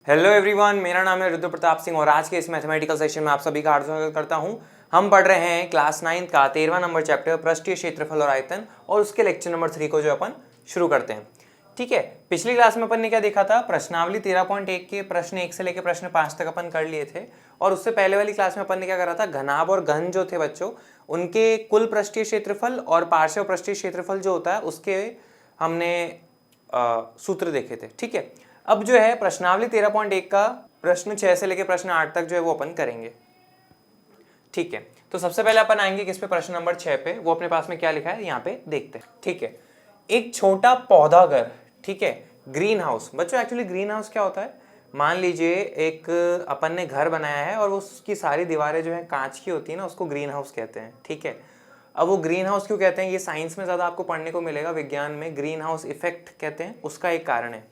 Hello everyone, मेरा नाम है रुद्र प्रताप सिंह और आज के इस मैथमेटिकल सेशन में आप सभी का हार्दिक स्वागत करता हूं। हम पढ़ रहे हैं क्लास 9 का 13वां नंबर चैप्टर पृष्ठीय क्षेत्रफल और आयतन और उसके लेक्चर नंबर 3 को जो अपन शुरू करते हैं। ठीक है, पिछली क्लास में अपन ने क्या देखा था, प्रश्नावली 13.1 के प्रश्न 1 से लेकर प्रश्न 5 तक अपन कर लिए थे। और उससे पहले वाली क्लास में अपन ने क्या करा था, घनाभ और घन जो थे बच्चों, उनके कुल पृष्ठीय क्षेत्रफल और पार्श्व पृष्ठीय क्षेत्रफल जो होता है उसके हमने सूत्र देखे थे। ठीक है, अब जो है प्रश्नावली 13.1 का प्रश्न 6 से लेकर प्रश्न 8 तक जो है वो अपन करेंगे। ठीक है, तो सबसे पहले अपन आएंगे किस पे, प्रश्न नंबर 6 पे। वो अपने पास में क्या लिखा है यहाँ पे देखते हैं। ठीक है, एक छोटा पौधाघर, ठीक है, ग्रीन हाउस। बच्चों एक्चुअली ग्रीन हाउस क्या होता है, मान लीजिए एक अपन ने घर बनाया है और उसकी सारी दीवारें जो है कांच की होती है ना, उसको ग्रीन हाउस कहते हैं। ठीक है, अब वो ग्रीन हाउस क्यों कहते हैं, ये साइंस में ज्यादा आपको पढ़ने को मिलेगा, विज्ञान में ग्रीन हाउस इफेक्ट कहते हैं, उसका एक कारण है।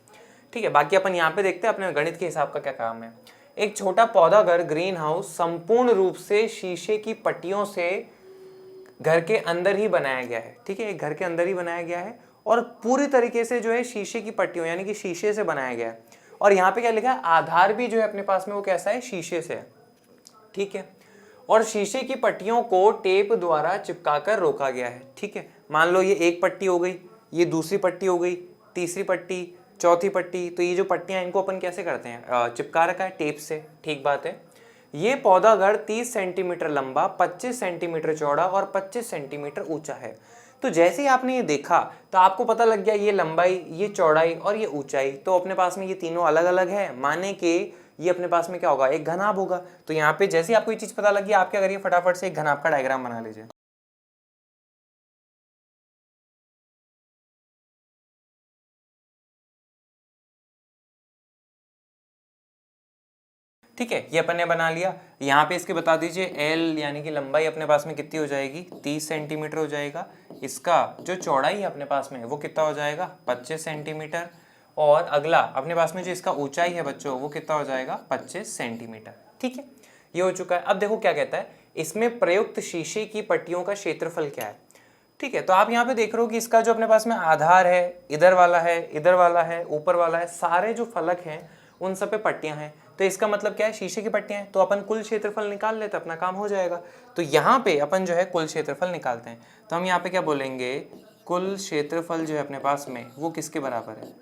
ठीक है, बाकी अपन यहाँ पे देखते हैं अपने गणित के हिसाब का क्या काम है। एक छोटा पौधाघर ग्रीन हाउस संपूर्ण रूप से शीशे की पट्टियों से घर के अंदर ही बनाया गया है। ठीक है, एक घर के अंदर ही बनाया गया है और पूरी तरीके से जो है शीशे की पट्टियों यानी कि शीशे से बनाया गया है। और यहाँ पे क्या लिखा है, आधार भी जो है अपने पास में वो कैसा है, शीशे से है। ठीक है, और शीशे की पट्टियों को टेप द्वारा चिपकाकर रोका गया है। ठीक है, मान लो ये एक पट्टी हो गई, ये दूसरी पट्टी हो गई, तीसरी पट्टी, चौथी पट्टी, तो ये जो पट्टियां इनको अपन कैसे करते हैं, चिपका रखा है टेप से। ठीक बात है। ये पौधाघर 30 सेंटीमीटर लंबा, 25 सेंटीमीटर चौड़ा और 25 सेंटीमीटर ऊंचा है। तो जैसे ही आपने ये देखा तो आपको पता लग गया ये लंबाई, ये चौड़ाई और ये ऊंचाई, तो अपने पास में ये तीनों अलग अलग है, माने कि ये अपने पास में क्या होगा, एक घनाभ होगा। तो यहाँ पे जैसे ही आपको ये चीज पता लगी, आप क्या करिए, फटाफट से एक घनाभ का डायग्राम बना लीजिए। ठीक है, ये अपन ने बना लिया। यहाँ पे इसके बता दीजिए एल यानी कि लंबाई अपने पास में कितनी हो जाएगी, 30 सेंटीमीटर हो जाएगा। इसका जो चौड़ाई है अपने पास में वो कितना हो जाएगा, 25 सेंटीमीटर। और अगला अपने पास में जो इसका ऊंचाई है बच्चों, वो कितना हो जाएगा, 25 सेंटीमीटर। ठीक है, ये हो चुका है। अब देखो क्या कहता है, इसमें प्रयुक्त शीशे की पट्टियों का क्षेत्रफल क्या है। ठीक है, तो आप यहाँ पे देख रहे हो कि इसका जो अपने पास में आधार है, इधर वाला है, इधर वाला है, ऊपर वाला है, सारे जो फलक हैं उन सब पे पट्टियां हैं। तो इसका मतलब क्या है, शीशे की पट्टियां हैं, तो अपन कुल क्षेत्रफल निकाल लेते, अपना काम हो जाएगा। तो यहाँ पे अपन जो है कुल क्षेत्रफल निकालते हैं। तो हम यहाँ पे क्या बोलेंगे, कुल क्षेत्रफल जो है अपने पास में वो किसके बराबर है,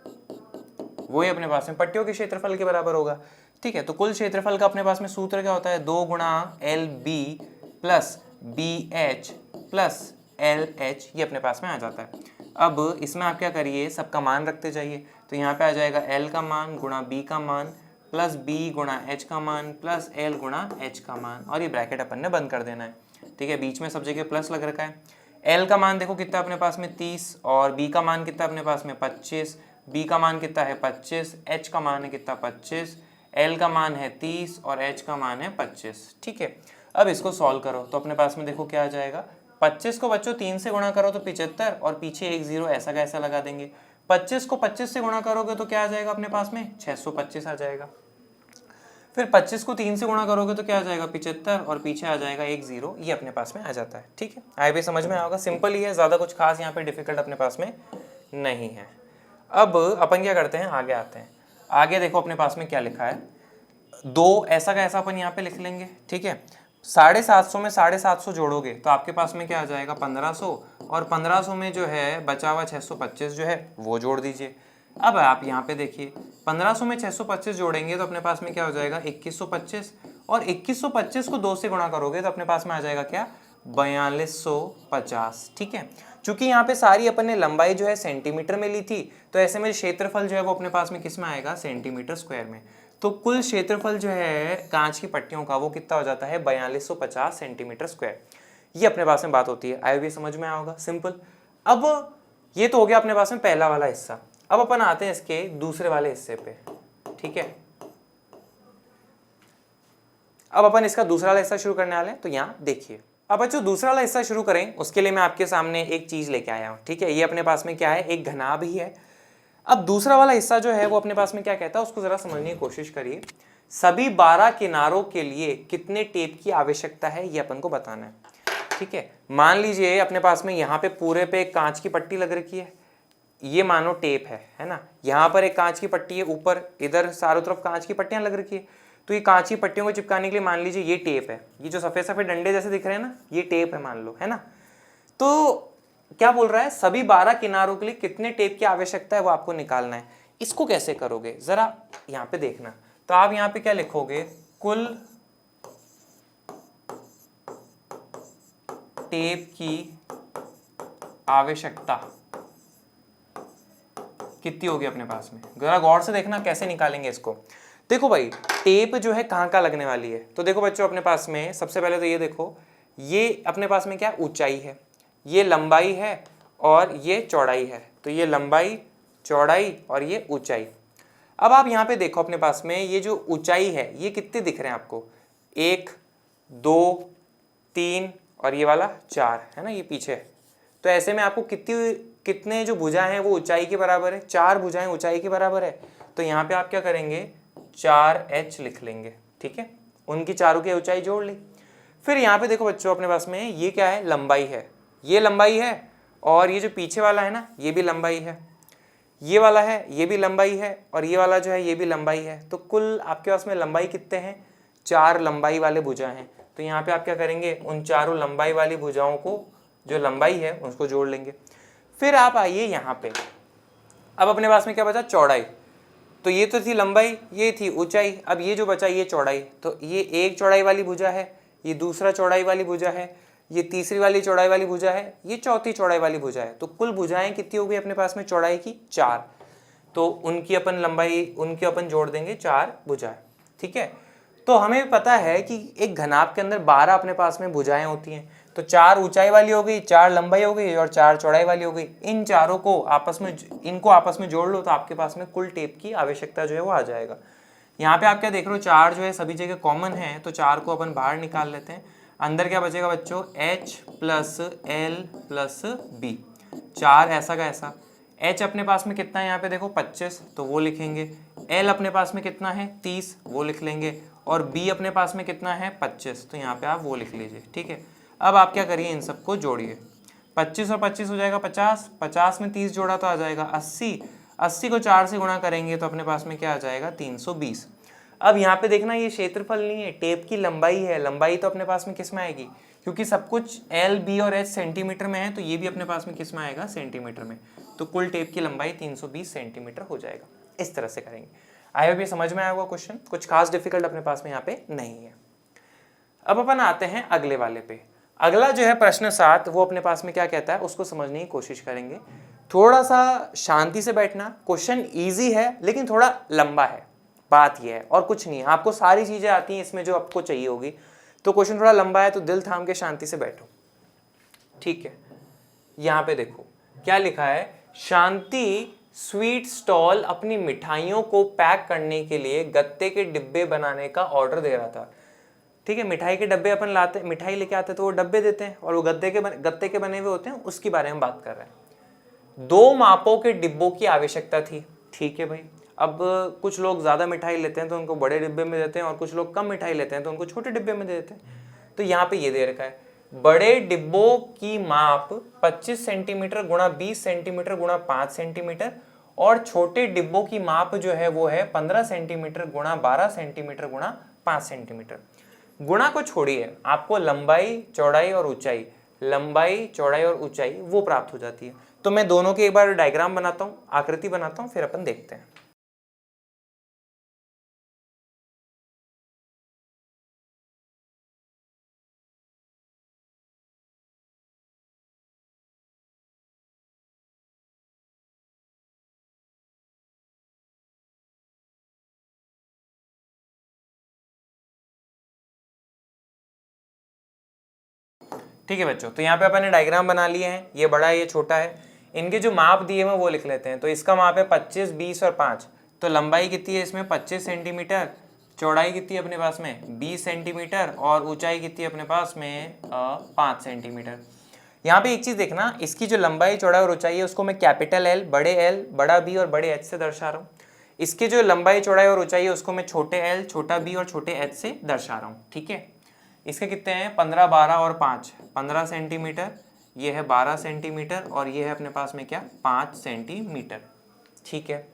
वो ही अपने पास में पट्टियों के क्षेत्रफल के बराबर होगा। ठीक है, तो कुल क्षेत्रफल का अपने पास में सूत्र क्या होता है, 2 गुणा L B plus B H plus L H, ये अपने पास में आ जाता है। अब इसमें आप क्या करिए, सबका मान रखते जाइए। तो यहाँ पे आ जाएगा एल का मान गुणा बी का मान प्लस बी गुणा एच का मान प्लस एल गुणा एच का मान, और ये ब्रैकेट अपन ने बंद कर देना है। ठीक है, बीच में सब जगह प्लस लग रखा है। एल का मान देखो कितना अपने पास में 30 और बी का मान कितना अपने पास में 25, बी का मान कितना है 25, एच का मान है कितना 25, एल का मान है 30 और एच का मान है 25। ठीक है, अब इसको सॉल्व करो तो अपने पास में देखो क्या आ जाएगा, 25 को बच्चों 3 से गुणा करो तो 75 और पीछे एक जीरो ऐसा का ऐसा लगा देंगे। 25 को 25 से गुणा करोगे तो क्या आ जाएगा अपने पास में, 625 आ जाएगा। फिर 25 को 3 से गुणा करोगे तो क्या आ जाएगा, 75 और पीछे आ जाएगा एक जीरो, ये अपने पास में आ जाता है। ठीक है, आई भी समझ में आएगा, सिंपल ही है, ज्यादा कुछ खास यहाँ पे डिफिकल्ट अपने पास में नहीं है। अब अपन क्या करते हैं, आगे आते हैं। आगे देखो अपने पास में क्या लिखा है, दो ऐसा का ऐसा अपन यहाँ पे लिख लेंगे। ठीक है, 750 में 750 जोड़ोगे तो आपके पास में क्या आ जाएगा, 1500, और 1500 में जो है बचा हुआ 625 जो है वो जोड़ दीजिए। अब आप यहाँ पे देखिए, 1500 में 625 जोड़ेंगे तो अपने पास में क्या हो जाएगा, 2125, और 2125 को 2 से गुणा करोगे तो अपने पास में आ जाएगा क्या, 4250। ठीक है, चूंकि यहाँ पे सारी अपन ने लंबाई जो है सेंटीमीटर में ली थी, तो ऐसे में क्षेत्रफल जो है वो अपने पास में किस में आएगा, सेंटीमीटर स्क्वायर में। तो कुल क्षेत्रफल जो है कांच की पट्टियों का वो कितना हो जाता है, 4250 सेंटीमीटर स्क्वायर। ये अपने पास में बात होती है, आई भी समझ में आओगा, सिंपल। अब ये तो हो गया अपने पास में पहला वाला हिस्सा। अब अपन आते हैं इसके दूसरे वाले हिस्से पे। ठीक है, अब अपन इसका दूसरा वाला हिस्सा शुरू करने वाले हैं, तो यहाँ देखिए। अब बच्चों दूसरा वाला हिस्सा शुरू करें उसके लिए मैं आपके सामने एक चीज लेके आया हूँ। ठीक है, ये अपने पास में क्या है, एक घनाभ ही है। अब दूसरा वाला हिस्सा जो है वो अपने पास में क्या कहता है, उसको जरा समझने की कोशिश करिए। सभी 12 किनारों के लिए कितने टेप की आवश्यकता है ये अपन को बताना है। ठीक है, मान लीजिए अपने पास में यहाँ पे पूरे पे कांच की पट्टी लग रखी है। ये मानो टेप है ना, यहाँ पर एक कांच की पट्टी है, ऊपर इधर चारों तरफ कांच की पट्टियां लग रखी है, तो ये कांच की पट्टियों को चिपकाने के लिए मान लीजिए ये टेप है, ये जो सफेद सफेद डंडे जैसे दिख रहे हैं ना, ये टेप है मान लो, है ना। तो क्या बोल रहा है, सभी 12 किनारों के लिए कितने टेप की आवश्यकता है वो आपको निकालना है। इसको कैसे करोगे जरा यहाँ पे देखना, तो आप यहाँ पे क्या लिखोगे, कुल टेप की आवश्यकता कितनी होगी अपने पास में, जरा गौर से देखना कैसे निकालेंगे इसको। देखो भाई टेप जो है कहाँ कहाँ लगने वाली है, तो देखो बच्चों अपने पास में सबसे पहले तो ये देखो, ये अपने पास में क्या ऊंचाई है, ये लंबाई है और ये चौड़ाई है, तो ये लंबाई चौड़ाई और ये ऊंचाई। अब आप यहाँ पे देखो अपने पास में ये जो ऊंचाई है ये कितने दिख रहे हैं आपको, 1 2 3 और ये वाला 4 है ना, ये पीछे। तो ऐसे में आपको कितने जो भुजाएं हैं वो ऊंचाई के बराबर है, 4 भुजाएं ऊंचाई के बराबर है, तो यहाँ पे आप क्या करेंगे 4h लिख लेंगे, ठीक है, उनकी चारों की ऊंचाई जोड़ ली। फिर यहाँ पे देखो बच्चों अपने पास में ये क्या है, लंबाई है, ये लंबाई है और ये जो पीछे वाला है ना ये भी लंबाई है, ये वाला है ये भी लंबाई है और ये वाला जो है ये भी लंबाई है। तो कुल आपके पास में लंबाई कितने हैं, 4 लंबाई वाले भुजा हैं। तो यहाँ पे आप क्या करेंगे, उन चारों लंबाई वाली भुजाओं को जो लंबाई है उसको जोड़ लेंगे। फिर आप आइए यहाँ पे, अब अपने पास में क्या बचा, चौड़ाई। तो ये तो थी लंबाई, ये थी ऊंचाई, अब ये जो बचा ये चौड़ाई। तो ये एक चौड़ाई वाली भुजा है, ये दूसरा चौड़ाई वाली भुजा है, ये तीसरी वाली चौड़ाई वाली भुजा है, ये चौथी चौड़ाई वाली भुजा है। तो कुल भुजाएं कितनी हो गई अपने पास में चौड़ाई की, 4। तो उनकी अपन लंबाई, उनकी अपन जोड़ देंगे 4 भुजाएं, ठीक है। तो हमें पता है कि एक घनाभ के अंदर 12 अपने पास में भुजाएं होती हैं। तो 4 ऊंचाई वाली हो गई, 4 लंबाई हो गई और 4 चौड़ाई वाली हो गई। इन चारों को आपस में, इनको आपस में जोड़ लो तो आपके पास में कुल टेप की आवश्यकता जो है वो आ जाएगा। यहाँ पे आप क्या देख रहे हो, 4 जो है सभी जगह कॉमन है, तो 4 को अपन बाहर निकाल लेते हैं। अंदर क्या बचेगा बच्चों, h plus l plus b, 4 ऐसा का ऐसा। h अपने पास में कितना है यहाँ पे देखो 25, तो वो लिखेंगे। l अपने पास में कितना है 30, वो लिख लेंगे। और b अपने पास में कितना है 25, तो यहाँ पे आप वो लिख लीजिए, ठीक है। अब आप क्या करिए, इन सबको जोड़िए, 25 और 25 हो जाएगा 50, 50 में 30 जोड़ा तो आ जाएगा 80, 80 को 4 से गुणा करेंगे तो अपने पास में क्या आ जाएगा 320। अब यहाँ पे देखना ये क्षेत्रफल नहीं है, टेप की लंबाई है। लंबाई तो अपने पास में किस में आएगी, क्योंकि सब कुछ L, B और H सेंटीमीटर में है, तो ये भी अपने पास में किस में आएगा, सेंटीमीटर में। तो कुल टेप की लंबाई 320 सेंटीमीटर हो जाएगा। इस तरह से करेंगे। आई होप ये समझ में आया होगा क्वेश्चन, कुछ खास डिफिकल्ट अपने पास में यहाँ पे नहीं है। अब अपन आते हैं अगले वाले पे। अगला जो है प्रश्न 7, वो अपने पास में क्या कहता है उसको समझने की कोशिश करेंगे। थोड़ा सा शांति से बैठना, क्वेश्चन ईजी है लेकिन थोड़ा लंबा है, बात यह है और कुछ नहीं है। आपको सारी चीजें आती हैं इसमें जो आपको चाहिए होगी, तो क्वेश्चन थोड़ा लंबा है तो दिल थाम के शांति से बैठो, ठीक है। यहाँ पे देखो क्या लिखा है, शांति स्वीट स्टॉल अपनी मिठाइयों को पैक करने के लिए गत्ते के डिब्बे बनाने का ऑर्डर दे रहा था, ठीक है। मिठाई के डब्बे अपन लाते, मिठाई लेके आते तो वो डब्बे देते हैं और वो गत्ते के बने हुए होते हैं, उसके बारे में बात कर रहे हैं। 2 मापों के डिब्बों की आवश्यकता थी, ठीक है भाई। अब कुछ लोग ज़्यादा मिठाई लेते हैं तो उनको बड़े डिब्बे में देते हैं और कुछ लोग कम मिठाई लेते हैं तो उनको छोटे डिब्बे में देते हैं। तो यहाँ पे ये दे रखा है, बड़े डिब्बों की माप 25 सेंटीमीटर गुणा 20 सेंटीमीटर गुणा 5 सेंटीमीटर और छोटे डिब्बों की माप जो है वो है 15 सेंटीमीटर गुणा 12 सेंटीमीटर गुणा 5 सेंटीमीटर। गुणा को छोड़िए, आपको लंबाई चौड़ाई और ऊंचाई, लंबाई चौड़ाई और ऊंचाई वो प्राप्त हो जाती है। तो मैं दोनों के एक बार डायग्राम बनाता हूँ, आकृति बनाता हूँ, फिर अपन देखते हैं। ठीक है बच्चों, तो यहाँ पे अपन ने डायग्राम बना लिए हैं, ये बड़ा है ये छोटा है। इनके जो माप दिए हैं वो लिख लेते हैं। तो इसका माप है 25, 20 और 5। तो लंबाई कितनी है इसमें 25 सेंटीमीटर, चौड़ाई कितनी है अपने पास में 20 सेंटीमीटर और ऊंचाई कितनी है अपने पास में 5 सेंटीमीटर। यहाँ पे एक चीज देखना, इसकी जो लंबाई चौड़ाई और ऊंचाई है उसको मैं कैपिटल L, बड़े L, बड़ा B और बड़े H से दर्शा रहा हूँ। इसकी जो लंबाई चौड़ाई और ऊंचाई है उसको मैं छोटे L, छोटा B और छोटे H से दर्शा रहा हूँ, ठीक है। इसके कितने हैं 15, 12 और 5, 15 सेंटीमीटर, ये है 12 सेंटीमीटर और ये है अपने पास में क्या 5 सेंटीमीटर। ठीक है,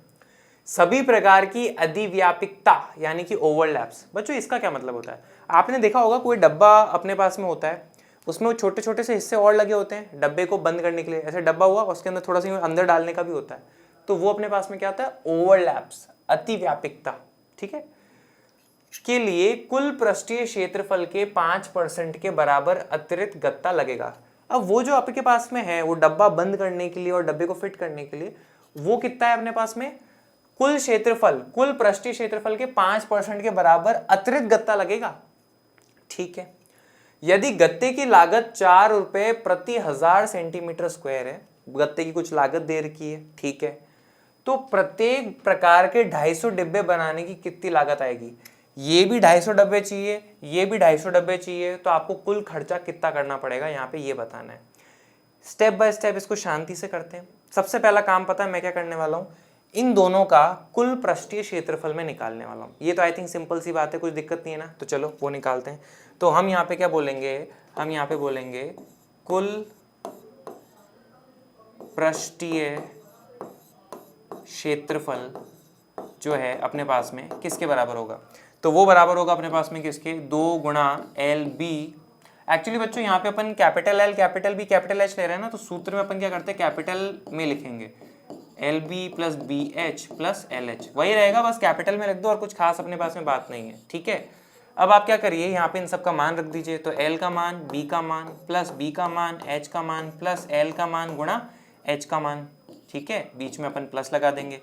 सभी प्रकार की अधिव्यापिकता यानी कि ओवरलैप्स। बच्चों इसका क्या मतलब होता है, आपने देखा होगा कोई डब्बा अपने पास में होता है, उसमें वो छोटे छोटे से हिस्से और लगे होते हैं डब्बे को बंद करने के लिए। ऐसे डब्बा हुआ, उसके अंदर थोड़ा सा अंदर डालने का भी होता है, तो वो अपने पास में क्या होता है ओवरलैप्स, अतिव्यापिकता। ठीक है, के लिए कुल पृष्ठीय क्षेत्रफल के 5% के बराबर अतिरिक्त गत्ता लगेगा। अब वो जो आपके पास में है वो डब्बा बंद करने के लिए और डब्बे को फिट करने के लिए वो कितना है अपने पास में, कुल क्षेत्रफल, कुल पृष्ठीय क्षेत्रफल के 5% के बराबर अतिरिक्त गत्ता लगेगा। ठीक है, यदि गत्ते की लागत 4 रुपए प्रति 1000 सेंटीमीटर स्क्वायर है, गत्ते की कुछ लागत दे रखी है, ठीक है, तो प्रत्येक प्रकार के 250 डिब्बे बनाने की कितनी लागत आएगी। ये भी 250 डब्बे चाहिए, ये भी 250 डब्बे चाहिए, तो आपको कुल खर्चा कितना करना पड़ेगा यहाँ पे ये बताना है। स्टेप बाय स्टेप इसको शांति से करते हैं। सबसे पहला काम पता है मैं क्या करने वाला हूँ, इन दोनों का कुल पृष्ठीय क्षेत्रफल में निकालने वाला हूँ। ये तो आई थिंक सिंपल सी बात है, कुछ दिक्कत नहीं है ना, तो चलो वो निकालते हैं। तो हम यहाँ पे क्या बोलेंगे, हम यहाँ पे बोलेंगे कुल पृष्ठीय क्षेत्रफल जो है अपने पास में किसके बराबर होगा, तो वो बराबर होगा अपने पास में किसके, 2 गुणा एल बी। एक्चुअली बच्चों यहाँ पे अपन capital L capital B capital H ले रहे हैं ना, तो सूत्र में अपन क्या करते हैं कैपिटल में लिखेंगे L B plus B H plus L H, वही रहेगा, बस कैपिटल में लिख दो और कुछ खास अपने पास में बात नहीं है। ठीक है, अब आप क्या करिए यहाँ पे इन सब का मान रख दीजिए, तो एल का मान बी का मान प्लस बी का मान एच का मान प्लस एल का मान गुणा एच का मान। ठीक है, बीच में अपन प्लस लगा देंगे।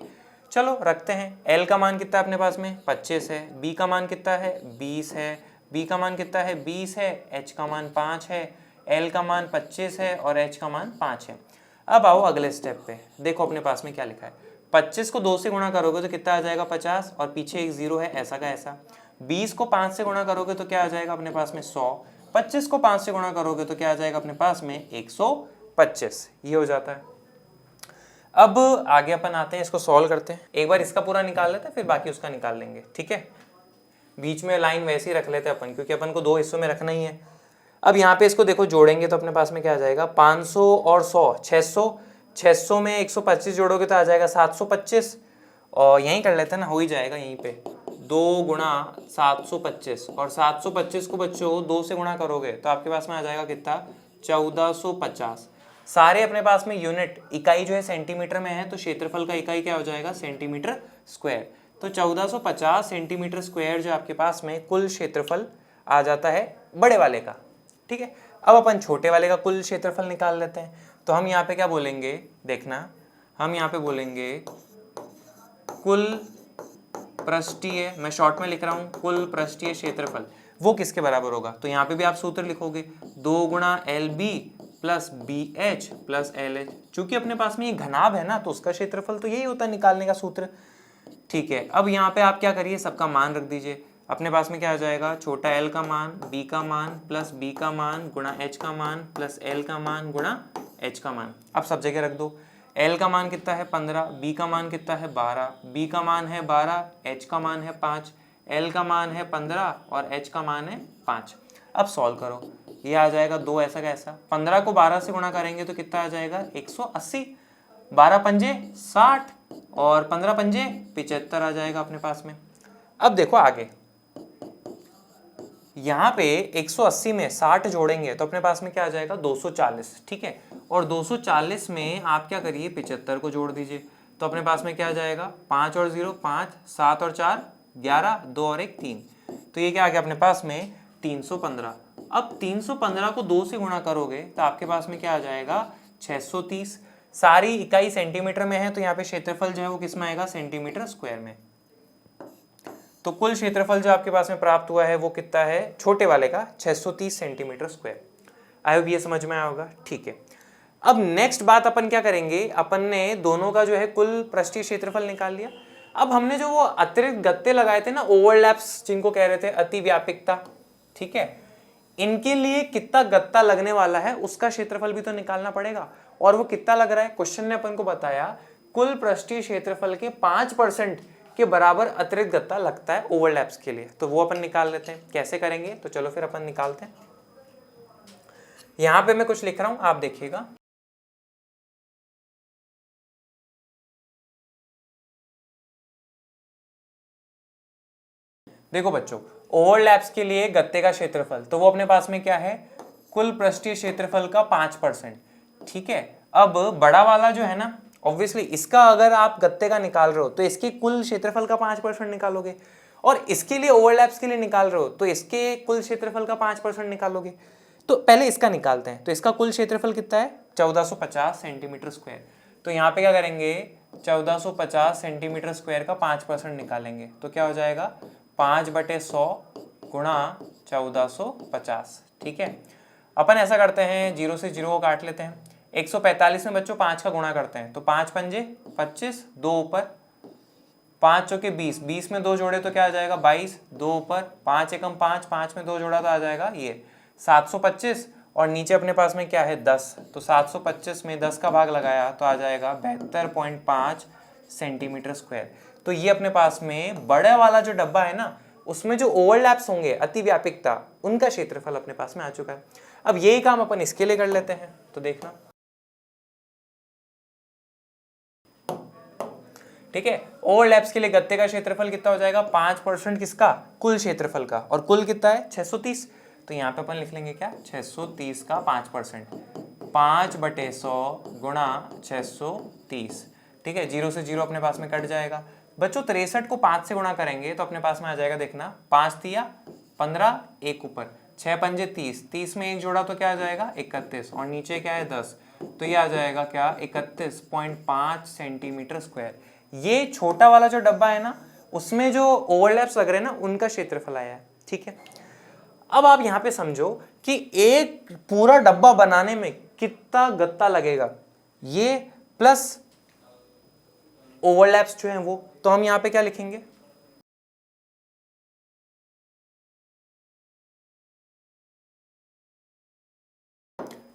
चलो रखते हैं, एल का मान कितना है अपने पास में 25 है, बी का मान कितना है 20 है, बी का मान कितना है 20 है, एच का मान 5 है, एल का मान 25 है और एच का मान 5 है। अब आओ अगले स्टेप पे, देखो अपने पास में क्या लिखा है, 25 को 2 से गुणा करोगे तो कितना आ जाएगा 50 और पीछे एक 0 है ऐसा का ऐसा। 20 को 5 से गुणा करोगे तो क्या आ जाएगा अपने पास में 100, 25 को 5 से गुणा करोगे तो क्या आ जाएगा अपने पास में 125, ये हो जाता है। अब आगे अपन आते हैं, इसको सॉल्व करते हैं। एक बार इसका पूरा निकाल लेते हैं फिर बाकी उसका निकाल लेंगे। ठीक है, बीच में लाइन वैसे ही रख लेते हैं अपन, क्योंकि अपन को 2 हिस्सों में रखना ही है। अब यहाँ पे इसको देखो जोड़ेंगे तो अपने पास में क्या आ जाएगा 500 और 100 600, 600 में 125 जोड़ोगे तो आ जाएगा 725, और यहीं कर लेते हैं ना, हो ही जाएगा यहीं पे 2 गुणा 725, और 725 को बच्चों 2 से गुणा करोगे तो आपके पास में आ जाएगा कितना 1450। सारे अपने पास में यूनिट, इकाई जो है सेंटीमीटर में है, तो क्षेत्रफल का इकाई क्या हो जाएगा सेंटीमीटर स्क्वायर। तो 1450 सेंटीमीटर स्क्वायर जो आपके पास में कुल क्षेत्रफल आ जाता है बड़े वाले का। ठीक है, अब अपन छोटे वाले का कुल क्षेत्रफल निकाल लेते हैं। तो हम यहाँ पे क्या बोलेंगे, देखना, हम यहाँ पे बोलेंगे कुल पृष्ठीय, मैं शॉर्ट में लिख रहा हूँ, कुल पृष्ठीय क्षेत्रफल वो किसके बराबर होगा। तो यहाँ पे भी आप सूत्र लिखोगे 2 गुणा L B plus B H plus L H. चूंकि अपने पास में ये घनाभ है ना, तो उसका क्षेत्रफल तो यही होता है निकालने का सूत्र। ठीक है, अब यहाँ पे आप क्या करिए, सबका मान रख दीजिए। अपने पास में क्या आ जाएगा, छोटा एल का मान बी का मान प्लस बी का मान गुणा एच का मान प्लस एल का मान गुणा एच का मान। अब सब जगह रख दो। एल का मान कितना है 15, बी का मान कितना है 12, बी का मान है 12, एच का मान है 5, एल का मान है 15 और एच का मान है 5। अब सॉल्व करो, ये आ जाएगा 2 ऐसा का ऐसा। 15 को 12 से गुणा करेंगे तो कितना आ जाएगा 180, 12 पंजे 60 और 15 पंजे 75 आ जाएगा अपने पास में। अब देखो आगे, यहाँ पे 180 में 60 जोड़ेंगे तो अपने पास में क्या आ जाएगा 240। ठीक है, और 240 में आप क्या करिए 75 को जोड़ दीजिए, तो अपने पास में क्या आ जाएगा 5 और 0 5, 7 और 4 11, 2 और 1 3, तो ये क्या आ गया अपने पास में 315। अब 315 को 2 से गुणा करोगे तो आपके पास में क्या आ जाएगा 630। सारी इकाई सेंटीमीटर में है, तो यहाँ पे क्षेत्रफल जो है वो किस में आएगा सेंटीमीटर स्क्वायर में। तो कुल क्षेत्रफल जो आपके पास में प्राप्त हुआ है वो कितना है छोटे वाले का 630 सेंटीमीटर स्क्वायर। आई होप ये समझ में आया होगा। ठीक है, अब नेक्स्ट बात अपन क्या करेंगे, अपन ने दोनों का जो है कुल पृष्ठीय क्षेत्रफल निकाल लिया। अब हमने जो वो अतिरिक्त गत्ते लगाए थे ना, ओवरलैप्स जिनको कह रहे थे, अतिव्यापिकता, ठीक है, इनके लिए कितना गत्ता लगने वाला है उसका क्षेत्रफल भी तो निकालना पड़ेगा। और वो कितना लग रहा है, क्वेश्चन ने अपन को बताया कुल पृष्ठीय क्षेत्रफल के 5% के बराबर अतिरिक्त गत्ता लगता है ओवरलैप्स के लिए। तो वो अपन निकाल लेते हैं, कैसे करेंगे, तो चलो फिर अपन निकालते हैं। यहां पे मैं कुछ लिख रहा हूं, आप देखिएगा। देखो बच्चों, ओवरलैप्स के लिए गत्ते का क्षेत्रफल, तो वो अपने पास में क्या है, कुल पृष्ठीय क्षेत्रफल का 5%। ठीक है, अब बड़ा वाला जो है ना, ऑब्वियसली इसका अगर आप गत्ते का निकाल रहे हो तो इसके कुल क्षेत्रफल का 5% निकालोगे, और इसके लिए ओवरलैप्स के लिए निकाल रहे हो तो इसके कुल क्षेत्रफल का 5% निकालोगे। तो पहले इसका निकालते हैं। तो इसका कुल क्षेत्रफल कितना है, 1450 सेंटीमीटर स्क्वायर। तो यहाँ पे क्या करेंगे, 1450 सेंटीमीटर स्क्वायर का 5% निकालेंगे, तो क्या हो जाएगा, 5/100 गुणा 1450। ठीक है, अपन ऐसा करते हैं, 0 से 0 को काट लेते हैं। 145 में बच्चों 5 का गुणा करते हैं, तो 5 पंजे 25, 2 ऊपर, 5 चौके 20, 20 में 2 जोड़े तो क्या आ जाएगा 22, 2 ऊपर, 5 एकम 5, 5 में 2 जोड़ा तो आ जाएगा ये 725, और नीचे अपने पास में क्या है 10, तो 725 में 10 का भाग लगाया तो आ जाएगा 72.5 सेंटीमीटर स्क्वायर। तो ये अपने पास में बड़ा वाला जो डब्बा है ना, उसमें जो ओवरलैप्स होंगे, अतिव्यापिकता, उनका क्षेत्रफल अपने पास में आ चुका है। अब यही काम अपन इसके लिए कर लेते हैं, तो देखना। ठीक है, ओवरलैप्स के लिए गत्ते का क्षेत्रफल कितना हो जाएगा, 5% किसका, कुल क्षेत्रफल का, और कुल कितना है 630। तो यहाँ पे अपन लिख लेंगे क्या, 630 का 5%, 5/100 गुणा 630। ठीक है, 0 से 0 अपने पास में कट जाएगा। बच्चों 63 को 5 से गुणा करेंगे तो अपने पास में आ जाएगा, देखना, 5 तिया 15, 1 ऊपर, 6 पंजे 30, 30 में 1 जोड़ा तो क्या आ जाएगा 31, और नीचे क्या है 10, तो ये आ जाएगा क्या 31.5 सेंटीमीटर स्क्वायर। ये छोटा वाला जो डब्बा है ना, उसमें जो ओवरलैप्स लग रहे हैं ना, उनका क्षेत्रफल आया है। ठीक है, अब आप यहां पे समझो कि एक पूरा डब्बा बनाने में कितना गत्ता लगेगा, ये प्लस ओवरलैप्स जो है वो, तो हम यहां पे क्या लिखेंगे,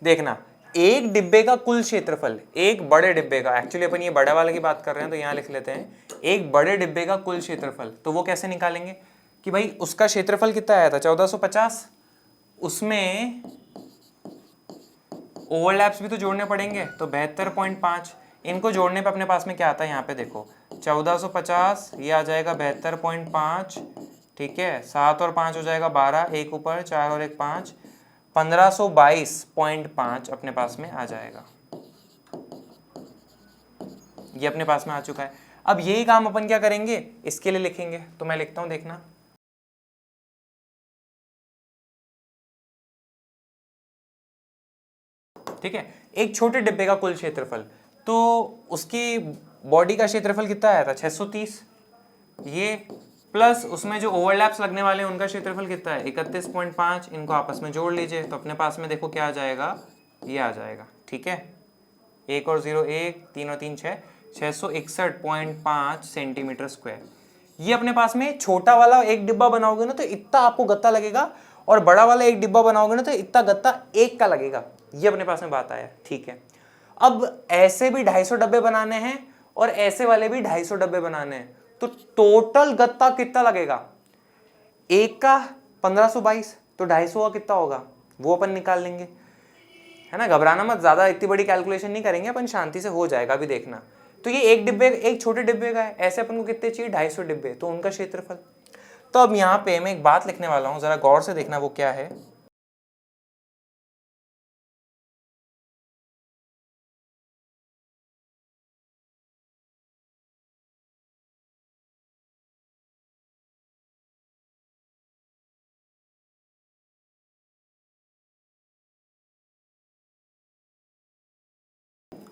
देखना, एक डिब्बे का कुल क्षेत्रफल, एक बड़े डिब्बे का, एक्चुअली अपन ये बड़े वाले की बात कर रहे हैं तो यहां लिख लेते हैं, एक बड़े डिब्बे का कुल क्षेत्रफल, तो वो कैसे निकालेंगे कि भाई उसका क्षेत्रफल कितना आया था 1450, उसमें ओवरलैप्स भी तो जोड़ने पड़ेंगे, तो 72.5, इनको जोड़ने पे अपने पास में क्या आता है, यहाँ पे देखो 1450, ये आ जाएगा 72.5। ठीक है, 7 और 5 हो जाएगा 12, 1 ऊपर, 4 और 1 5, 1522.5 अपने पास में आ जाएगा। ये अपने पास में आ चुका है। अब यही काम अपन क्या करेंगे, इसके लिए लिखेंगे, तो मैं लिखता हूं, देखना, ठीक है, एक छोटे डिब्बे का कुल क्षेत्रफल, तो उसकी बॉडी का क्षेत्रफल कितना आया था 630, ये प्लस उसमें जो ओवरलैप्स लगने वाले हैं उनका क्षेत्रफल कितना है 31.5, इनको आपस में जोड़ लीजिए तो अपने पास में देखो क्या आ जाएगा, ये आ जाएगा। ठीक है, 1 और 0 1, 3 और 3 6, 661.5 सेंटीमीटर स्क्वायर। ये अपने पास में छोटा वाला एक डिब्बा बनाओगे ना तो इतना आपको गत्ता लगेगा, और बड़ा वाला एक डिब्बा बनाओगे ना तो इतना गत्ता एक का लगेगा। ये अपने पास में बात आया। ठीक है, अब ऐसे भी 250 डब्बे बनाने हैं और ऐसे वाले भी 250 डब्बे बनाने हैं, तो टोटल गत्ता कितना लगेगा, एक का 1522, तो 250 का कितना होगा वो अपन निकाल लेंगे, है ना। घबराना मत, ज्यादा इतनी बड़ी कैलकुलेशन नहीं करेंगे अपन, शांति से हो जाएगा, अभी देखना। तो ये एक डिब्बे, एक छोटे डिब्बे का है, ऐसे अपन को कितने चाहिए 250 डिब्बे, तो उनका क्षेत्रफल। तो अब यहाँ पे मैं एक बात लिखने वाला हूं, जरा गौर से देखना वो क्या है।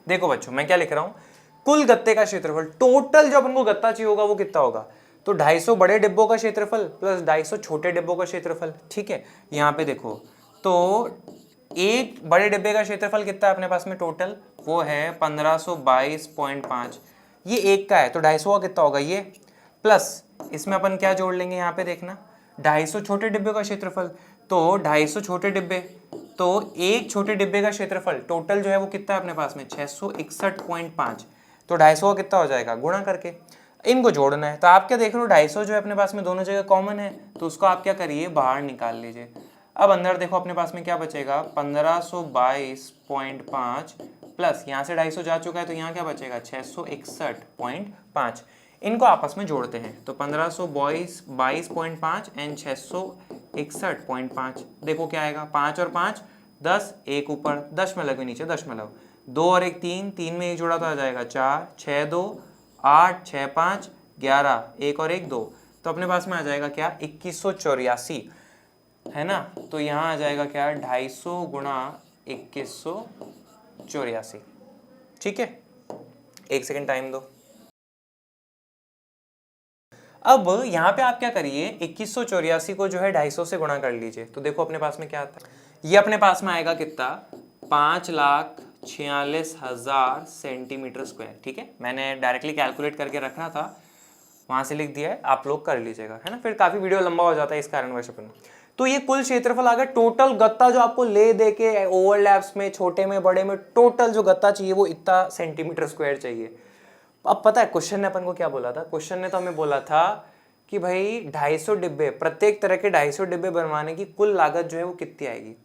देखो बच्चों मैं क्या लिख रहा हूं, कुल गत्ते का क्षेत्रफल, टोटल जो अपन को गत्ता चाहिए होगा वो कितना होगा, तो 250 बड़े डिब्बों का क्षेत्रफल प्लस 250 छोटे डिब्बों का क्षेत्रफल। ठीक है, यहाँ पे देखो, तो एक बड़े डिब्बे का क्षेत्रफल कितना है अपने पास में टोटल, वो है 1522.5, ये एक का है तो 250 का कितना होगा ये, प्लस इसमें अपन क्या जोड़ लेंगे, यहाँ पे देखना 250 छोटे डिब्बे का क्षेत्रफल, तो 250 छोटे डिब्बे, तो एक छोटे डिब्बे का क्षेत्रफल टोटल जो है वो कितना है अपने पास में 661.5, तो 250 का कितना हो जाएगा, गुणा करके इनको जोड़ना है। तो आप क्या देख रहे हो 250 जो है अपने पास में दोनों जगह कॉमन है, तो उसको आप क्या करिए बाहर निकाल लीजिए। अब अंदर देखो अपने पास में क्या बचेगा, 1522.5 प्लस यहाँ से 250 जा चुका है तो यहाँ क्या बचेगा 661.5। इनको आपस में जोड़ते हैं तो 1522.5 एंड 661.5, देखो क्या आएगा, 5 और 5 10, एक ऊपर दशमलव के नीचे दशमलव, 2 और 1 3, 3 में एक जोड़ा तो आ जाएगा 4, 6 2 8, 6 5 11, 1 और 1 2, तो अपने पास में आ जाएगा क्या 2184, है ना। तो यहाँ आ जाएगा क्या 250 गुणा 2184। ठीक है, एक सेकेंड टाइम दो। अब यहाँ पे आप क्या करिए, 2184 को जो है 250 से गुणा कर लीजिए, तो देखो अपने पास में क्या आता है, ये अपने पास में आएगा कितना, 5,46,000 सेंटीमीटर स्क्वायर। ठीक है, मैंने डायरेक्टली कैलकुलेट करके रखना था, वहां से लिख दिया है, आप लोग कर लीजिएगा, है ना, फिर काफी वीडियो लंबा हो जाता है इस कारणवश अपन। तो ये कुल क्षेत्रफल आ गया, टोटल गत्ता जो आपको ले दे के ओवरलैप्स में, छोटे में बड़े में, टोटल जो गत्ता चाहिए वो इतना सेंटीमीटर स्क्वायर चाहिए। अब पता है क्वेश्चन ने अपन को क्या बोला था, क्वेश्चन ने तो हमें बोला था कि भाई 250 डिब्बे, प्रत्येक तरह के 250 डिब्बे बनवाने की कुल लागत जो है वो कितनी आएगी।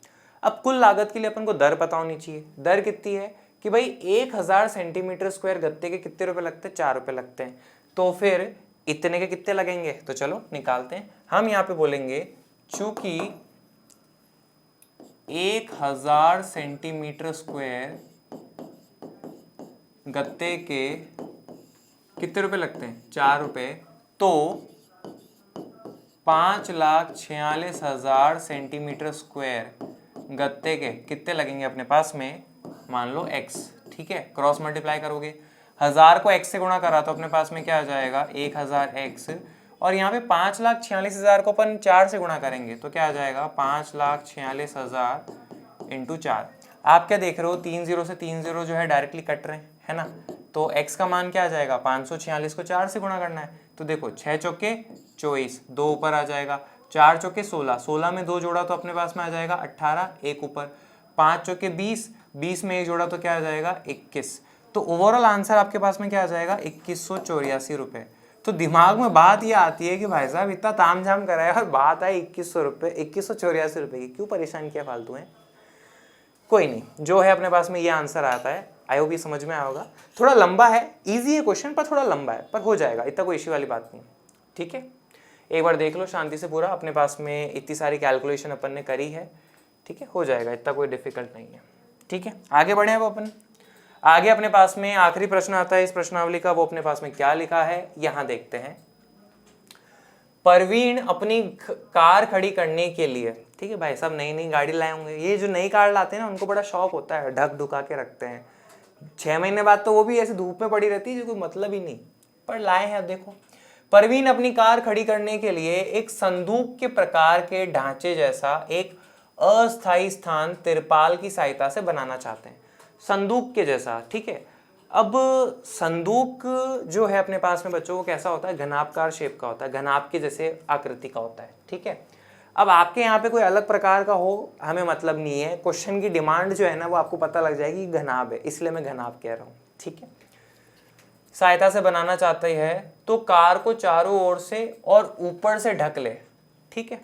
अब कुल लागत के लिए अपन को दर पता होनी चाहिए, दर कितनी है कि भाई 1000 सेंटीमीटर स्क्वायर गत्ते के कितने रुपए लगते हैं, 4 रुपए लगते हैं, तो फिर इतने के कितने लगेंगे, तो चलो निकालते हैं। हम यहाँ पे बोलेंगे चूंकि 1000 सेंटीमीटर स्क्वायर गत्ते के कितने रुपए लगते हैं, 4 रुपए, तो 5,46,000 सेंटीमीटर स्क्वायर गत्ते के कितने लगेंगे अपने पास में, मान लो x। ठीक है, क्रॉस मल्टीप्लाई करोगे, 1000 को x से गुणा करा तो अपने पास में क्या आ जाएगा 1000x, और यहाँ पे 5,46,000 को अपन 4 से गुणा करेंगे तो क्या आ जाएगा 5,46,000 इंटू 4। आप क्या देख रहे हो, 3 0 से 3 0 जो है डायरेक्टली कट रहे हैं, है ना, तो x का मान क्या आ जाएगा, 546 को 4 से गुणा करना है, तो देखो 6 चौके 24, 2 ऊपर आ जाएगा, 4 चौके 16, 16 में 2 जोड़ा तो अपने पास में आ जाएगा 18, 1 ऊपर, 5 चौके 20, 20 में 1 जोड़ा तो क्या आ जाएगा 21। तो ओवरऑल आंसर आपके पास में क्या आ जाएगा 2184 रुपए। तो दिमाग में बात ये आती है कि भाई साहब इतना ताम झाम कराया और बात आई 2100 रुपये, 2184 रुपये की, क्यों परेशान किया फालतू है। कोई नहीं, जो है अपने पास में ये आंसर आता है, आई होप ये समझ में आया होगा। थोड़ा लंबा है, इजी है क्वेश्चन पर थोड़ा लंबा है, पर हो जाएगा, इतना कोई इश्यू वाली बात नहीं। ठीक है, एक बार देख लो शांति से पूरा, अपने पास में इतनी सारी कैलकुलेशन अपन ने करी है। ठीक है, हो जाएगा, इतना कोई डिफिकल्ट नहीं है। ठीक है, आगे बढ़े अब अपन। आगे अपने पास में आखिरी प्रश्न आता है इस प्रश्नावली का, वो अपने पास में क्या लिखा है यहां देखते हैं। परवीन अपनी कार खड़ी करने के लिए, ठीक है भाई साहब नई नई गाड़ी लाए होंगे, ये जो नई कार लाते हैं ना उनको बड़ा शौक होता है, ढक ढुका के रखते हैं, 6 महीने बाद तो वो भी ऐसे धूप में पड़ी रहती है जो कोई मतलब ही नहीं, पर लाए हैं। अब देखो, परवीन अपनी कार खड़ी करने के लिए एक संदूक के प्रकार के ढांचे जैसा एक अस्थायी स्थान तिरपाल की सहायता से बनाना चाहते हैं, संदूक के जैसा। ठीक है, अब संदूक जो है अपने पास में बच्चों को कैसा होता है, घनाभकार शेप का होता है, घनाभ के जैसे आकृति का होता है। ठीक है, अब आपके यहाँ पे कोई अलग प्रकार का हो हमें मतलब नहीं है, क्वेश्चन की डिमांड जो है ना वो आपको पता लग जाएगी घनाभ है, इसलिए मैं घनाभ कह रहा हूँ। ठीक है, सहायता से बनाना चाहते हैं तो कार को चारों ओर से और ऊपर से ढक ले। ठीक है,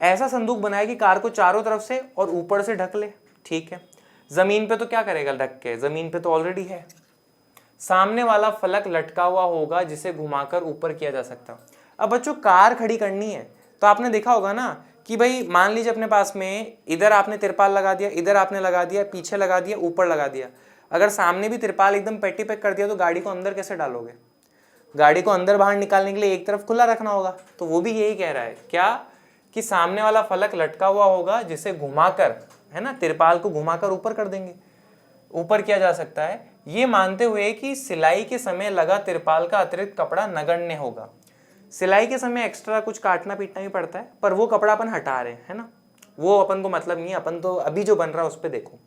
ऐसा संदूक बनाए कि कार को चारों तरफ से और ऊपर से ढक ले। ठीक है, जमीन पे तो क्या करेगा ढक के, जमीन पे तो ऑलरेडी है। सामने वाला फलक लटका हुआ होगा जिसे घुमाकर ऊपर किया जा सकता। अब बच्चों कार खड़ी करनी है तो आपने देखा होगा ना कि भाई मान लीजिए अपने पास में इधर आपने तिरपाल लगा दिया, इधर आपने लगा दिया, पीछे लगा दिया, ऊपर लगा दिया। अगर सामने भी तिरपाल एकदम पेटी पैक कर दिया तो गाड़ी को अंदर कैसे डालोगे, गाड़ी को अंदर बाहर निकालने के लिए एक तरफ खुला रखना होगा। तो वो भी यही कह रहा है क्या कि सामने वाला फलक लटका हुआ होगा जिसे घुमाकर, है ना, तिरपाल को घुमाकर ऊपर कर देंगे, ऊपर किया जा सकता है, ये मानते हुए कि सिलाई के समय लगा तिरपाल का अतिरिक्त कपड़ा नगण्य होगा। सिलाई के समय एक्स्ट्रा कुछ काटना पीटना भी पड़ता है, पर वो कपड़ा अपन हटा रहे हैं, है ना, वो अपन को मतलब नहीं है, अपन तो अभी जो बन रहा है उस पर देखो।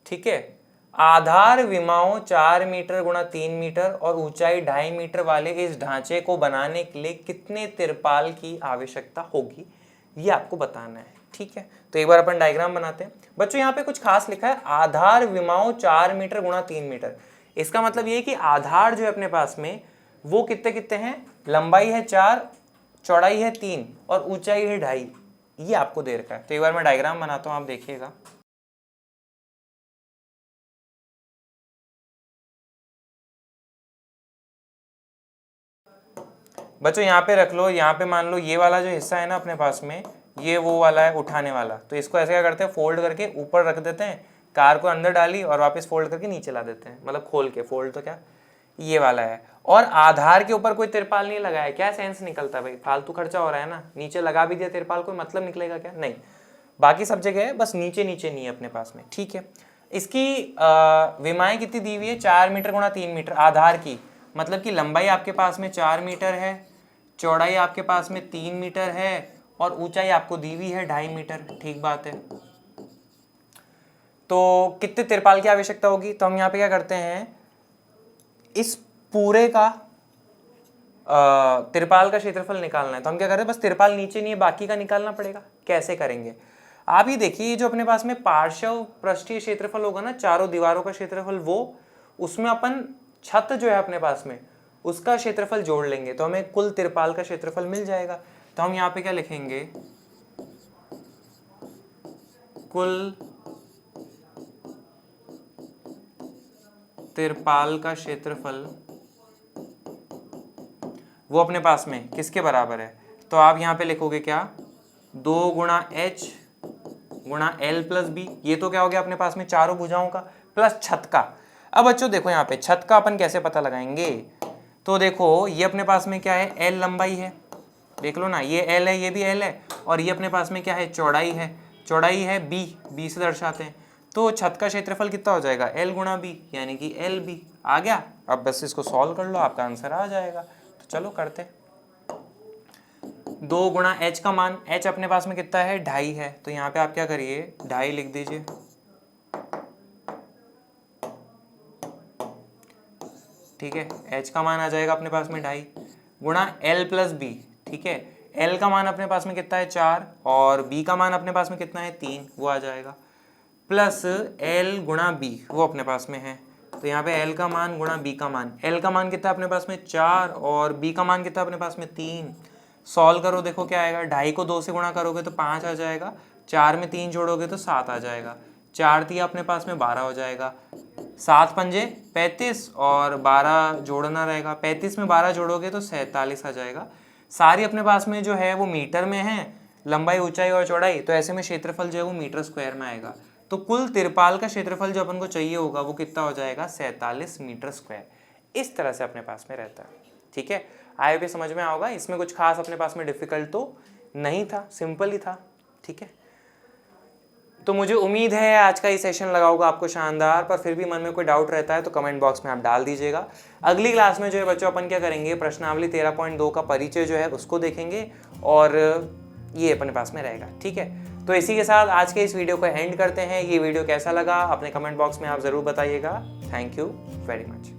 ठीक है, आधार विमाओं 4 मीटर गुणा 3 मीटर और ऊंचाई 2.5 मीटर वाले इस ढांचे को बनाने के लिए कितने तिरपाल की आवश्यकता होगी, ये आपको बताना है। ठीक है, तो एक बार अपन डायग्राम बनाते हैं। बच्चों यहाँ पे कुछ खास लिखा है, आधार विमाओं 4 मीटर गुणा 3 मीटर। इसका मतलब ये कि आधार जो है अपने पास में वो कितने कितने हैं, लंबाई है 4, चौड़ाई है 3 और ऊंचाई है 2.5। ये आपको दे रखा है। तो एक बार मैं डायग्राम बनाता हूँ, आप देखिएगा। बच्चों यहाँ पे रख लो, यहाँ पे मान लो ये वाला जो हिस्सा है ना अपने पास में, ये वो वाला है उठाने वाला, तो इसको ऐसे क्या करते हैं, फोल्ड करके ऊपर रख देते हैं, कार को अंदर डाली और वापस फोल्ड करके नीचे ला देते हैं, मतलब खोल के, फोल्ड तो क्या ये वाला है। और आधार के ऊपर कोई तिरपाल नहीं लगाया, क्या सेंस निकलता है भाई, फालतू खर्चा हो रहा है ना, नीचे लगा भी दिया तिरपाल, कोई मतलब निकलेगा क्या, नहीं। बाकी सब जगह है, बस नीचे नीचे नहीं है अपने पास में, ठीक है। इसकी विमाएं कितनी दी हुई है, 4 मीटर गुणा 3 मीटर आधार की, मतलब कि लंबाई आपके पास में 4 मीटर है, चौड़ाई आपके पास में 3 मीटर है और ऊंचाई आपको दी हुई है 2.5 मीटर, ठीक बात है। तो कितने तिरपाल की आवश्यकता होगी, तो हम यहाँ पे क्या करते हैं, इस पूरे का तिरपाल का क्षेत्रफल निकालना है, तो हम क्या करते हैं, बस तिरपाल नीचे नहीं है, बाकी का निकालना पड़ेगा। कैसे करेंगे, आप ये देखिए, जो अपने पास में पार्श्व पृष्ठीय क्षेत्रफल होगा ना, चारों दीवारों का क्षेत्रफल, वो उसमें अपन छत जो है अपने पास में उसका क्षेत्रफल जोड़ लेंगे, तो हमें कुल तिरपाल का क्षेत्रफल मिल जाएगा। तो हम यहाँ पे क्या लिखेंगे, कुल तिरपाल का क्षेत्रफल वो अपने पास में किसके बराबर है, तो आप यहाँ पे लिखोगे क्या, 2 गुणा h गुणा l प्लस b, ये तो क्या हो गया अपने पास में चारों भुजाओं का, प्लस छत का। अब बच्चों देखो यहाँ पे छत का अपन कैसे पता लगाएंगे, तो देखो ये अपने पास में क्या है, l लंबाई है, देख लो ना, ये l है, ये भी l है, और ये अपने पास में क्या है, चौड़ाई है, चौड़ाई है b से दर्शाते हैं, तो छत का क्षेत्रफल कितना हो जाएगा, l गुणा b, यानी कि lb आ गया। अब बस इसको सॉल्व कर लो, आपका आंसर आ जाएगा। तो चलो करते, 2 गुणा h का मान, h अपने पास में कितना है, 2.5 है, तो यहाँ पे आप क्या करिए, 2.5 लिख दीजिए, ठीक है, h का मान आ जाएगा अपने पास में 2.5 गुणा l प्लस b, ठीक है, l का मान अपने पास में कितना है 4 और b का मान अपने पास में कितना है 3, वो आ जाएगा, प्लस l गुणा b वो अपने पास में है, तो यहाँ पे l का मान गुणा b का मान, l का मान कितना अपने पास में 4 और b का मान कितना अपने पास में 3, सॉल्व करो, देखो क्या आएगा, 2.5 को 2 से गुणा करोगे तो 5 आ जाएगा, 4 में 3 जोड़ोगे तो 7 आ जाएगा, 4 3 अपने पास में 12 हो जाएगा, 7 पंजे 35 और 12 जोड़ना रहेगा, 35 में 12 जोड़ोगे तो 47 आ जाएगा। सारी अपने पास में जो है वो मीटर में है, लंबाई ऊंचाई और चौड़ाई, तो ऐसे में क्षेत्रफल जो है वो मीटर स्क्वायर में आएगा, तो कुल तिरपाल का क्षेत्रफल जो अपन को चाहिए होगा वो कितना हो जाएगा, 47 मीटर स्क्वायर। इस तरह से अपने पास में रहता है, ठीक है। आए भी समझ में आओगा, इसमें कुछ खास अपने पास में डिफिकल्ट तो नहीं था, सिंपल ही था, ठीक है। तो मुझे उम्मीद है आज का ये सेशन लगा होगा आपको शानदार, पर फिर भी मन में कोई डाउट रहता है तो कमेंट बॉक्स में आप डाल दीजिएगा। अगली क्लास में जो है बच्चों अपन क्या करेंगे, प्रश्नावली 13.2 का परिचय जो है उसको देखेंगे और ये अपने पास में रहेगा, ठीक है। तो इसी के साथ आज के इस वीडियो को एंड करते हैं। ये वीडियो कैसा लगा अपने कमेंट बॉक्स में आप ज़रूर बताइएगा। Thank you very much.